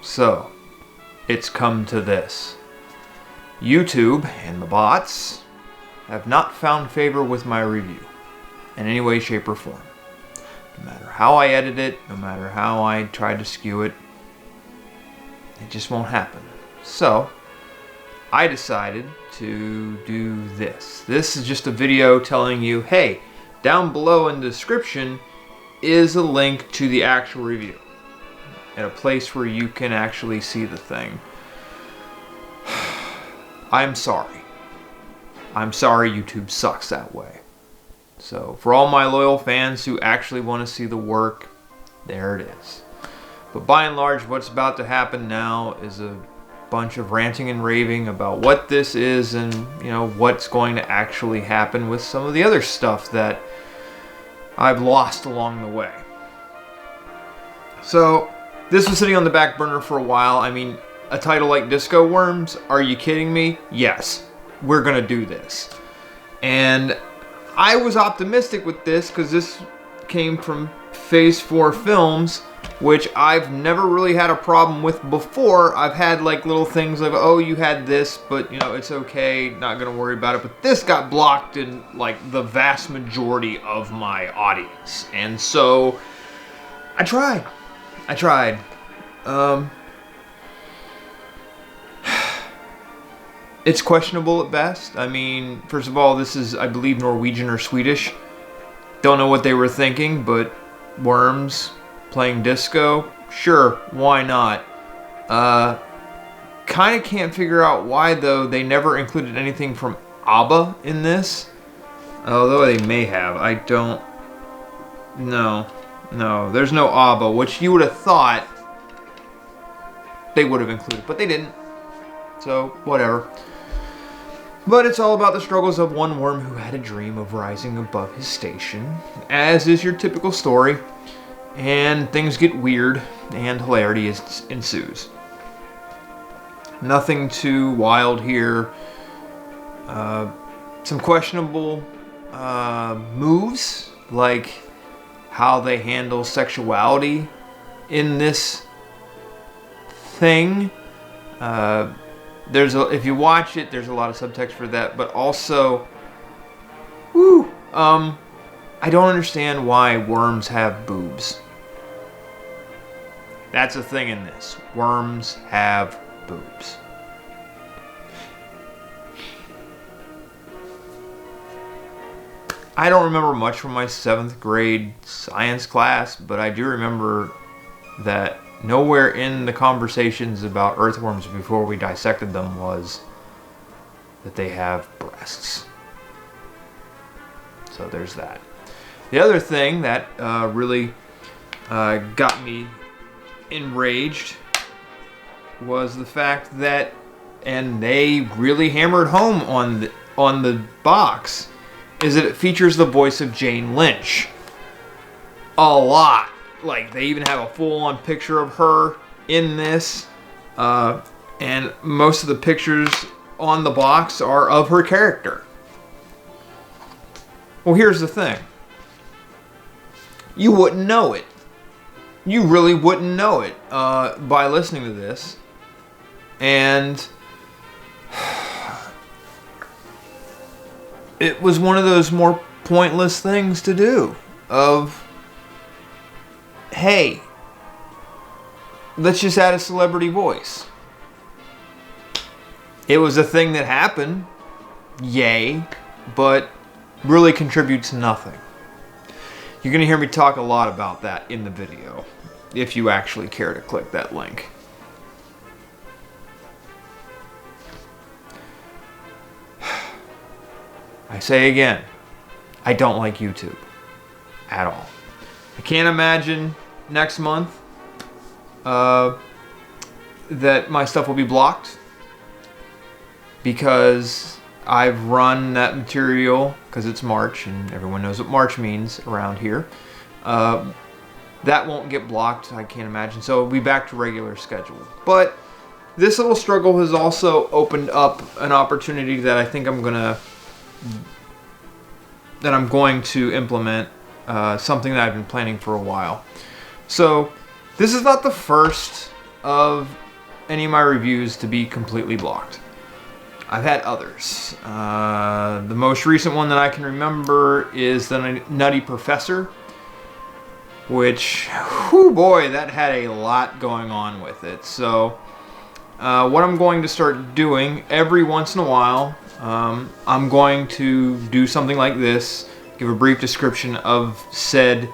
So, it's come to this. YouTube and the bots have not found favor with my review in any way, shape, or form. No matter how I edit it, no matter how I try to skew it, it just won't happen. So, I decided to do this. This is just a video telling you, hey, down below in the description is a link to the actual review and a place where you can actually see the thing. I'm sorry. I'm sorry YouTube sucks that way. So for all my loyal fans who actually want to see the work, there it is. But by and large, what's about to happen now is a bunch of ranting and raving about what this is and, you know, what's going to actually happen with some of the other stuff that I've lost along the way. So this was sitting on the back burner for a while. I mean, a title like Disco Worms, are you kidding me? Yes, we're gonna do this. And I was optimistic with this because this came from Phase 4 Films, which I've never really had a problem with before. I've had like little things like, oh, you had this, but you know, it's okay, not gonna worry about it. But this got blocked in like the vast majority of my audience. And so I tried. It's questionable at best. I mean, first of all, this is, I believe, Norwegian or Swedish. Don't know what they were thinking, but Worms playing disco? Sure, why not? Kind of can't figure out why, though, they never included anything from ABBA in this. Although they may have. I don't... No, there's no ABBA, which you would have thought they would have included, but they didn't. So, whatever. But it's all about the struggles of one worm who had a dream of rising above his station, as is your typical story, and things get weird, and hilarity ensues. Nothing too wild here. Some questionable moves, like how they handle sexuality in this thing. If you watch it, there's a lot of subtext for that, but also, I don't understand why worms have boobs. That's a thing in this. Worms have boobs. I don't remember much from my 7th grade science class, but I do remember that nowhere in the conversations about earthworms before we dissected them was that they have breasts. So there's that. The other thing that really got me enraged was the fact that, and they really hammered home on the box, is that it features the voice of Jane Lynch. A lot. Like, they even have a full-on picture of her in this. And most of the pictures on the box are of her character. Well, here's the thing. You wouldn't know it. You really wouldn't know it by listening to this. And it was one of those more pointless things to do. Of, hey, let's just add a celebrity voice. It was a thing that happened, yay, but really contributes nothing. You're going to hear me talk a lot about that in the video, if you actually care to click that link. I say again, I don't like YouTube at all. I can't imagine next month that my stuff will be blocked because I've run that material, because it's March and everyone knows what March means around here. That won't get blocked, I can't imagine, so it'll be back to regular schedule. But this little struggle has also opened up an opportunity that I think I'm going to implement, something that I've been planning for a while. So this is not the first of any of my reviews to be completely blocked. I've had others. The most recent one that I can remember is the Nutty Professor, which, whoo boy, that had a lot going on with it. So what I'm going to start doing every once in a while, I'm going to do something like this, give a brief description of said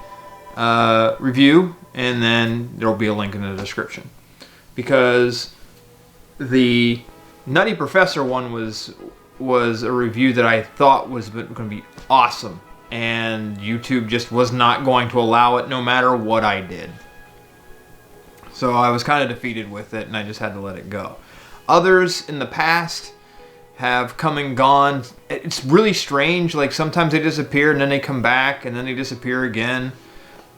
review, and then there'll be a link in the description. Because the Nutty Professor one was a review that I thought was going to be awesome, and YouTube just was not going to allow it no matter what I did. So I was kind of defeated with it, and I just had to let it go. Others in the past have come and gone. It's really strange. Like, sometimes they disappear and then they come back and then they disappear again.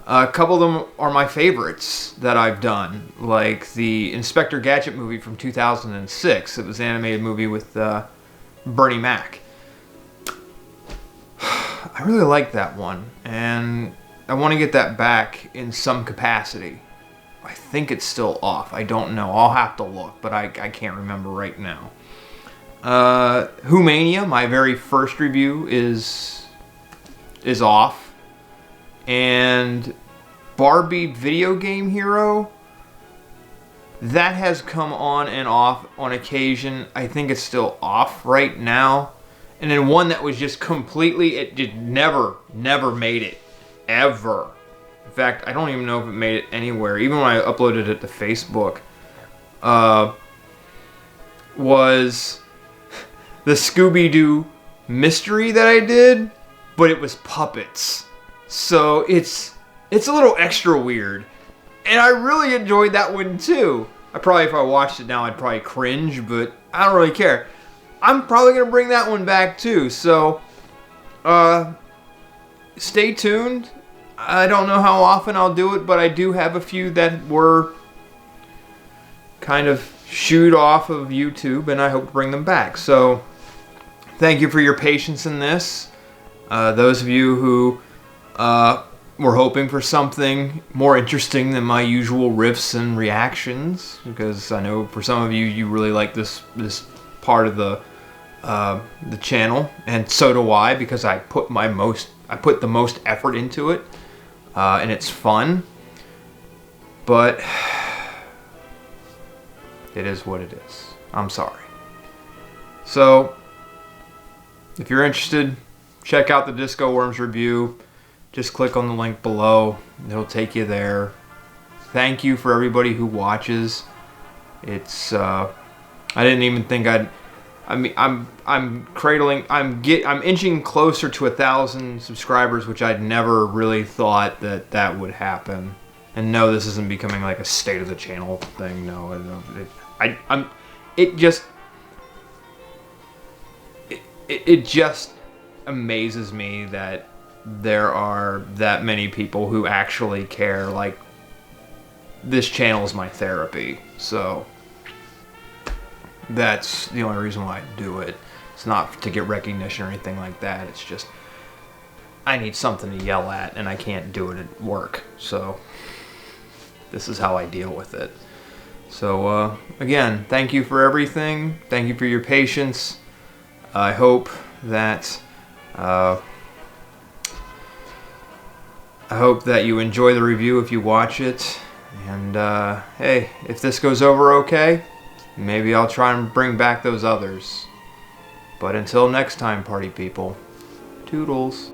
A couple of them are my favorites that I've done, like the Inspector Gadget movie from 2006. It was an animated movie with Bernie Mac. I really like that one, and I want to get that back in some capacity. I think it's still off. I don't know. I'll have to look, but I can't remember right now. Whomania, my very first review, is off. And Barbie Video Game Hero, that has come on and off on occasion. I think it's still off right now. And then one that was just completely, it just never made it, ever. In fact, I don't even know if it made it anywhere. Even when I uploaded it to Facebook, was the Scooby-Doo mystery that I did, but it was puppets. So it's a little extra weird. And I really enjoyed that one too. I probably, if I watched it now, I'd probably cringe, but I don't really care. I'm probably going to bring that one back too. So, stay tuned. I don't know how often I'll do it, but I do have a few that were kind of shooed off of YouTube, and I hope to bring them back. So, thank you for your patience in this. Those of you who were hoping for something more interesting than my usual riffs and reactions, because I know for some of you, you really like this part of the channel, and so do I, because I put the most effort into it, and it's fun. But it is what it is. I'm sorry. So, if you're interested, check out the Disco Worms review. Just click on the link below. It'll take you there. Thank you for everybody who watches. It's I didn't even think I'm inching closer to 1,000 subscribers, which I'd never really thought that would happen. And no, this isn't becoming like a state of the channel thing. No, it just amazes me that there are that many people who actually care. Like, this channel is my therapy, so that's the only reason why I do it. It's not to get recognition or anything like that. It's just I need something to yell at, and I can't do it at work, so this is how I deal with it. So again, thank you for everything. Thank you for your patience. I hope that you enjoy the review if you watch it. And hey, if this goes over okay, maybe I'll try and bring back those others. But until next time, party people, toodles.